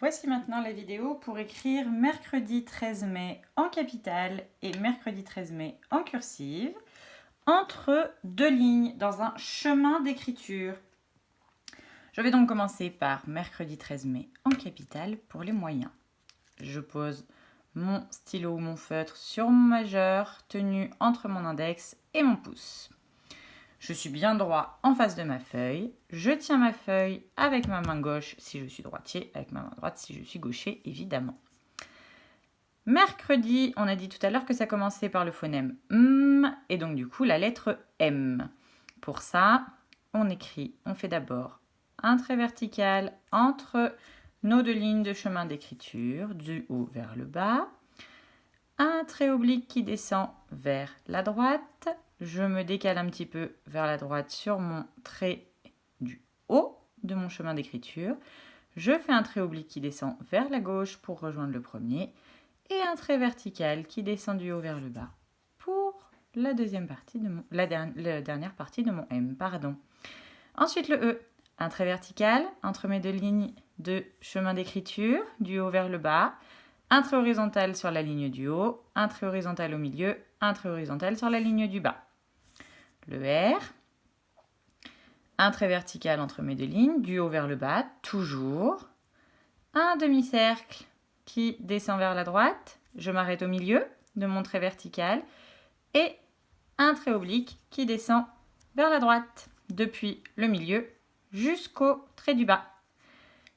Voici maintenant la vidéo pour écrire mercredi 13 mai en capitale et mercredi 13 mai en cursive entre deux lignes dans un chemin d'écriture. Je vais donc commencer par mercredi 13 mai en capitale pour les moyens. Je pose mon stylo ou mon feutre sur mon majeur tenu entre mon index et mon pouce. Je suis bien droit en face de ma feuille. Je tiens ma feuille avec ma main gauche si je suis droitier, avec ma main droite si je suis gaucher, évidemment. Mercredi, on a dit tout à l'heure que ça commençait par le phonème M et donc du coup la lettre M. Pour ça, on fait d'abord un trait vertical entre nos deux lignes de chemin d'écriture, du haut vers le bas, un trait oblique qui descend vers la droite. Je me décale un petit peu vers la droite sur mon trait du haut de mon chemin d'écriture. Je fais un trait oblique qui descend vers la gauche pour rejoindre le premier et un trait vertical qui descend du haut vers le bas pour la dernière partie de mon M. Ensuite le E, un trait vertical entre mes deux lignes de chemin d'écriture du haut vers le bas, un trait horizontal sur la ligne du haut, un trait horizontal au milieu, un trait horizontal sur la ligne du bas. Le R, un trait vertical entre mes deux lignes, du haut vers le bas, toujours. Un demi-cercle qui descend vers la droite, je m'arrête au milieu de mon trait vertical, et un trait oblique qui descend vers la droite, depuis le milieu jusqu'au trait du bas.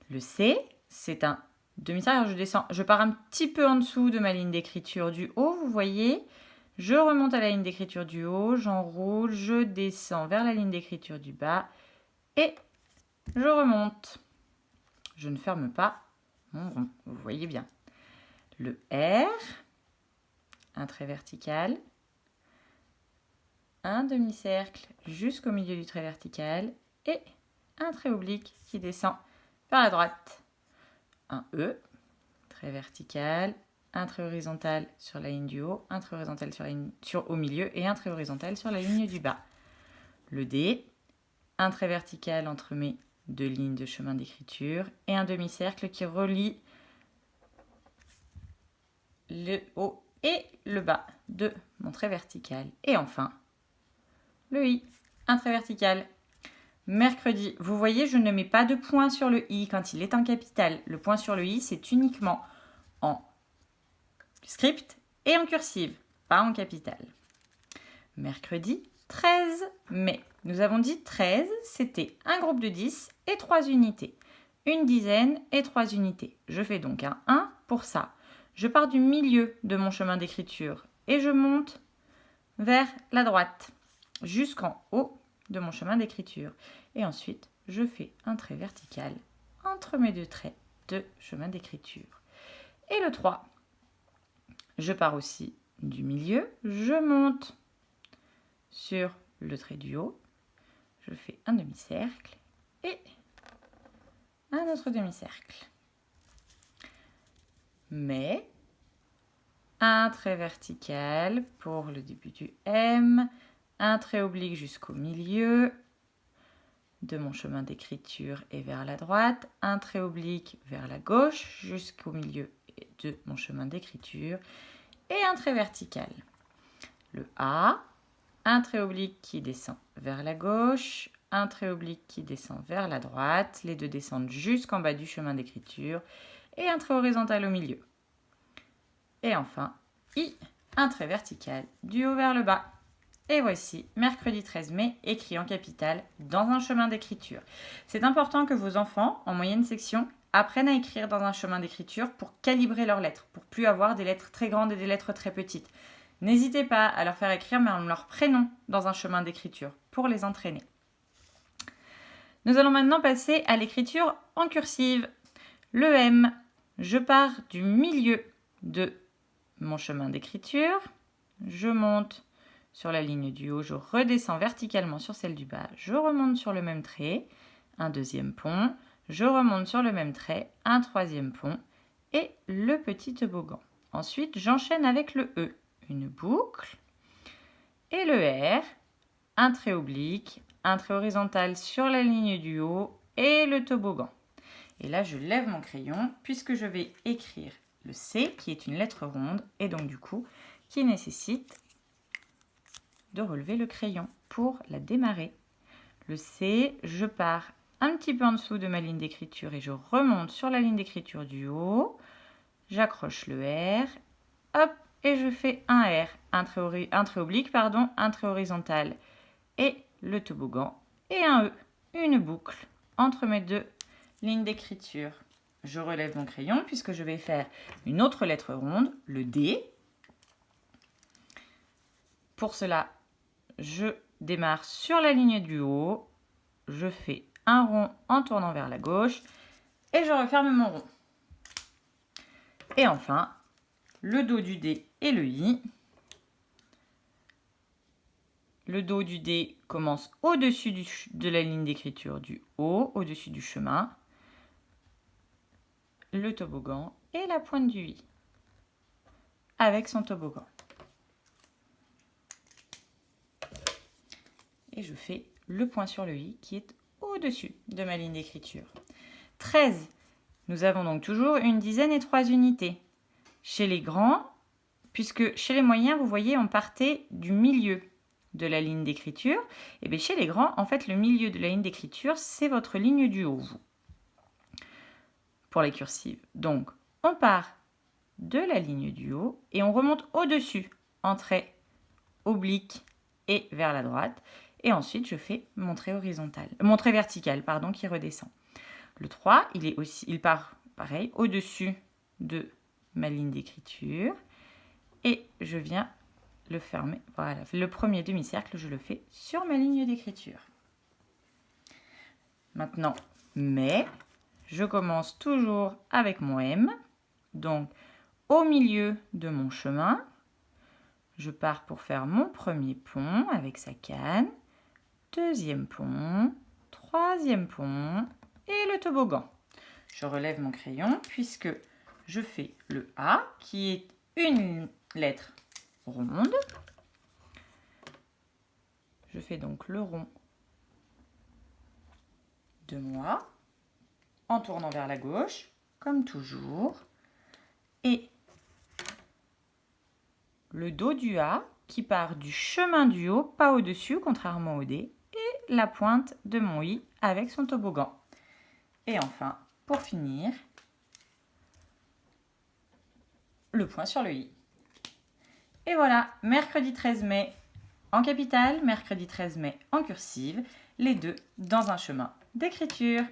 Le C, c'est un demi-cercle, je pars un petit peu en dessous de ma ligne d'écriture du haut, vous voyez. Je remonte à la ligne d'écriture du haut, j'enroule, je descends vers la ligne d'écriture du bas et je remonte. Je ne ferme pas mon rond, vous voyez bien. Le R, un trait vertical, un demi-cercle jusqu'au milieu du trait vertical et un trait oblique qui descend vers la droite. Un E, trait vertical, un trait horizontal sur la ligne du haut, un trait horizontal au milieu et un trait horizontal sur la ligne du bas. Le D, un trait vertical entre mes deux lignes de chemin d'écriture et un demi-cercle qui relie le haut et le bas de mon trait vertical. Et enfin, le I, un trait vertical. Mercredi, vous voyez, je ne mets pas de point sur le I quand il est en capitale. Le point sur le I, c'est uniquement en script et en cursive, pas en capitale. Mercredi 13 mai. Nous avons dit 13, c'était un groupe de 10 et 3 unités. Une dizaine et 3 unités. Je fais donc un 1 pour ça. Je pars du milieu de mon chemin d'écriture et je monte vers la droite jusqu'en haut de mon chemin d'écriture. Et ensuite, je fais un trait vertical entre mes deux traits de chemin d'écriture. Et le 3, je pars aussi du milieu, je monte sur le trait du haut, je fais un demi-cercle et un autre demi-cercle. Mais un trait vertical pour le début du M, un trait oblique jusqu'au milieu de mon chemin d'écriture et vers la droite, un trait oblique vers la gauche jusqu'au milieu de mon chemin d'écriture et un trait vertical. Le A, un trait oblique qui descend vers la gauche, un trait oblique qui descend vers la droite, les deux descendent jusqu'en bas du chemin d'écriture et un trait horizontal au milieu. Et enfin, I, un trait vertical du haut vers le bas. Et voici mercredi 13 mai écrit en capitale dans un chemin d'écriture. C'est important que vos enfants, en moyenne section, apprennent à écrire dans un chemin d'écriture pour calibrer leurs lettres, pour plus avoir des lettres très grandes et des lettres très petites. N'hésitez pas à leur faire écrire même leur prénom dans un chemin d'écriture pour les entraîner. Nous allons maintenant passer à l'écriture en cursive. Le M, je pars du milieu de mon chemin d'écriture, je monte sur la ligne du haut, je redescends verticalement sur celle du bas, je remonte sur le même trait, un deuxième pont, je remonte sur le même trait, un troisième pont et le petit toboggan. Ensuite, j'enchaîne avec le E, une boucle et le R, un trait oblique, un trait horizontal sur la ligne du haut et le toboggan. Et là, je lève mon crayon puisque je vais écrire le C, qui est une lettre ronde, et donc du coup, qui nécessite de relever le crayon pour la démarrer. Le C, je pars un petit peu en dessous de ma ligne d'écriture et je remonte sur la ligne d'écriture du haut. J'accroche le R, hop, et je fais un R, un trait oblique, un trait horizontal et le toboggan, et un E, une boucle entre mes deux lignes d'écriture. Je relève mon crayon puisque je vais faire une autre lettre ronde, le D. Pour cela, je démarre sur la ligne du haut, je fais un rond en tournant vers la gauche et je referme mon rond. Et enfin, le dos du D et le I. Le dos du D commence au-dessus de la ligne d'écriture du haut, au-dessus du chemin. Le toboggan et la pointe du I avec son toboggan. Et je fais le point sur le I qui est au-dessus de ma ligne d'écriture. 13. Nous avons donc toujours une dizaine et 3 unités. Chez les grands, puisque chez les moyens, vous voyez, on partait du milieu de la ligne d'écriture. Et bien chez les grands, en fait, le milieu de la ligne d'écriture, c'est votre ligne du haut, vous, pour les cursives. Donc, on part de la ligne du haut et on remonte au-dessus, en trait oblique et vers la droite. Et ensuite, je fais mon trait vertical, qui redescend. Le 3, il part pareil, au-dessus de ma ligne d'écriture. Et je viens le fermer. Voilà, le premier demi-cercle, je le fais sur ma ligne d'écriture. Maintenant, mais, je commence toujours avec mon M. Donc, au milieu de mon chemin, je pars pour faire mon premier pont avec sa canne, deuxième pont, troisième pont et le toboggan. Je relève mon crayon puisque je fais le A qui est une lettre ronde. Je fais donc le rond de moi en tournant vers la gauche, comme toujours. Et le dos du A qui part du chemin du haut, pas au-dessus, contrairement au D, et la pointe de mon I avec son toboggan. Et enfin, pour finir, le point sur le I. Et voilà, mercredi 13 mai en capitale, mercredi 13 mai en cursive, les deux dans un chemin d'écriture.